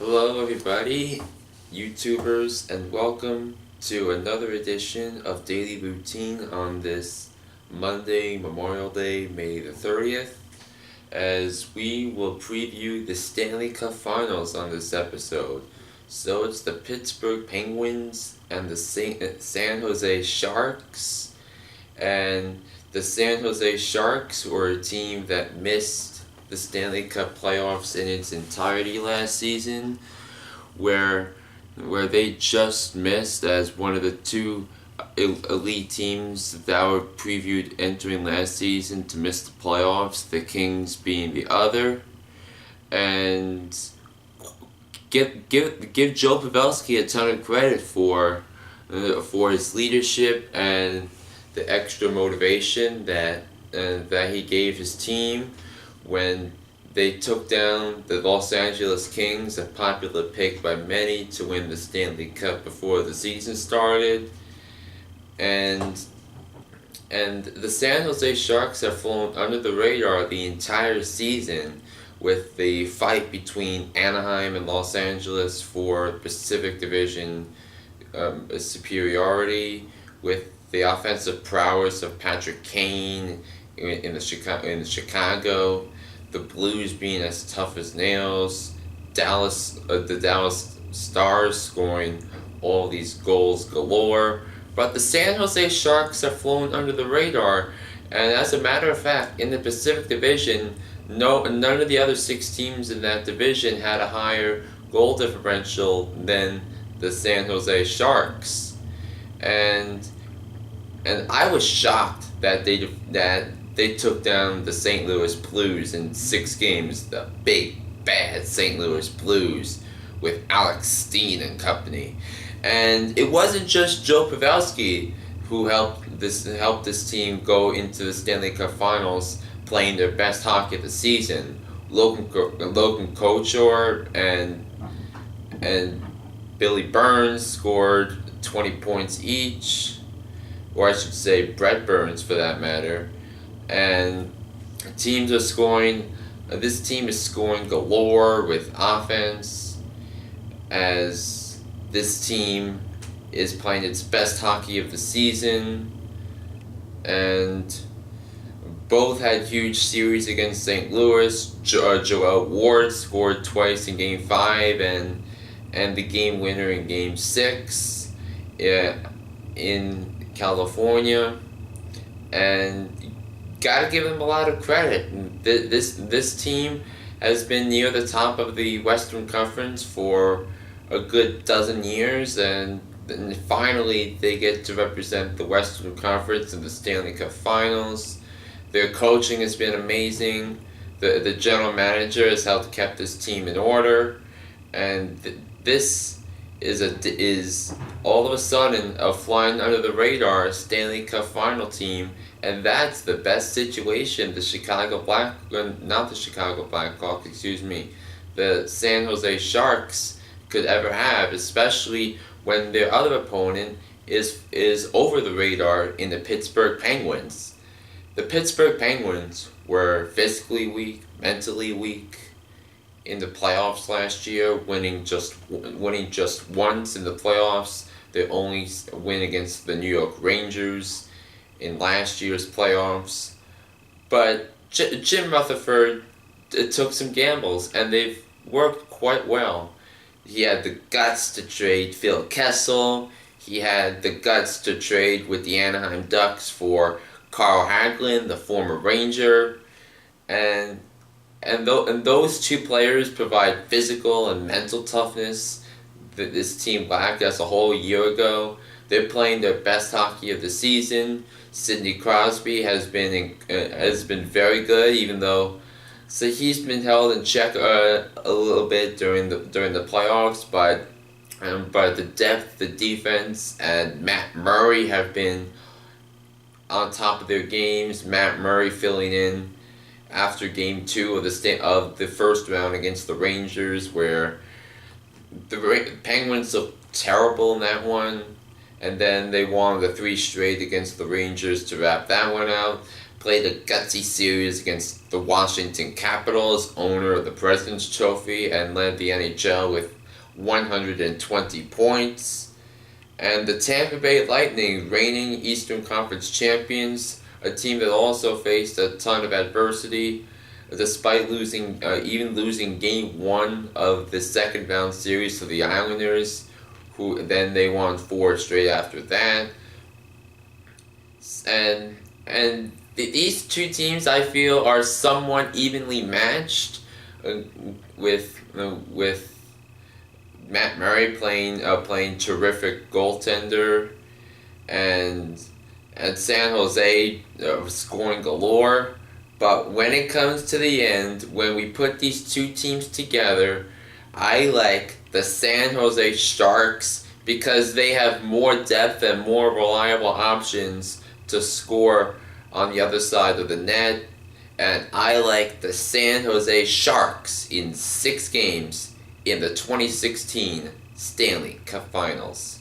Hello everybody, YouTubers, and welcome to another edition of Daily Routine on this Monday, Memorial Day, May the 30th, as we will preview the Stanley Cup Finals on this episode. So it's the Pittsburgh Penguins and the San Jose Sharks, and the San Jose Sharks were a team that missed the Stanley Cup playoffs in its entirety last season, where they just missed as one of the two elite teams that were previewed entering last season to miss the playoffs, the Kings being the other. And give Joe Pavelski a ton of credit for his leadership and the extra motivation that he gave his team when they took down the Los Angeles Kings, a popular pick by many to win the Stanley Cup before the season started. And the San Jose Sharks have flown under the radar the entire season, with the fight between Anaheim and Los Angeles for Pacific Division superiority, with the offensive prowess of Patrick Kane in Chicago, the Blues being as tough as nails, the Dallas Stars scoring all these goals galore, but the San Jose Sharks have flown under the radar. And as a matter of fact, in the Pacific Division, none of the other 6 teams in that division had a higher goal differential than the San Jose Sharks, and I was shocked that they took down the St. Louis Blues in 6 games, the big, bad St. Louis Blues with Alex Steen and company. And it wasn't just Joe Pavelski who helped this team go into the Stanley Cup Finals playing their best hockey of the season. Logan Couture and Billy Burns scored 20 points each, or I should say Brett Burns for that matter. And teams are scoring. This team is scoring galore with offense, as this team is playing its best hockey of the season. And both had huge series against St. Louis. Joel Ward scored twice in Game 5 and the game winner in Game 6 in California. And gotta give him a lot of credit. This team has been near the top of the Western Conference for a good dozen years, and finally they get to represent the Western Conference in the Stanley Cup Finals. Their coaching has been amazing. The general manager has helped keep this team in order, and this is all of a sudden a flying under the radar Stanley Cup final team, and that's the best situation the San Jose Sharks could ever have, especially when their other opponent is over the radar in the Pittsburgh Penguins. The Pittsburgh Penguins were physically weak, mentally weak in the playoffs last year, winning just once in the playoffs. Their only win against the New York Rangers in last year's playoffs. But Jim Rutherford took some gambles, and they've worked quite well. He had the guts to trade Phil Kessel. He had the guts to trade with the Anaheim Ducks for Carl Hagelin, the former Ranger, and those 2 players provide physical and mental toughness that this team lacked as a whole year ago. They're playing their best hockey of the season. Sidney Crosby has been very good, even though he's been held in check a little bit during the playoffs, but the depth, the defense, and Matt Murray have been on top of their games. Matt Murray filling in after Game 2 of the first round against the Rangers, where the Penguins looked terrible in that one, and then they won the 3 straight against the Rangers to wrap that one out. played a gutsy series against the Washington Capitals, owner of the President's Trophy, and led the NHL with 120 points. And the Tampa Bay Lightning, reigning Eastern Conference champions, a team that also faced a ton of adversity, despite even losing Game 1 of the second round series to the Islanders, who then they won 4 straight after that. And these two teams, I feel, are somewhat evenly matched, with Matt Murray playing terrific goaltender, and San Jose scoring galore. But when it comes to the end, when we put these two teams together, I like the San Jose Sharks because they have more depth and more reliable options to score on the other side of the net. And I like the San Jose Sharks in 6 games in the 2016 Stanley Cup Finals.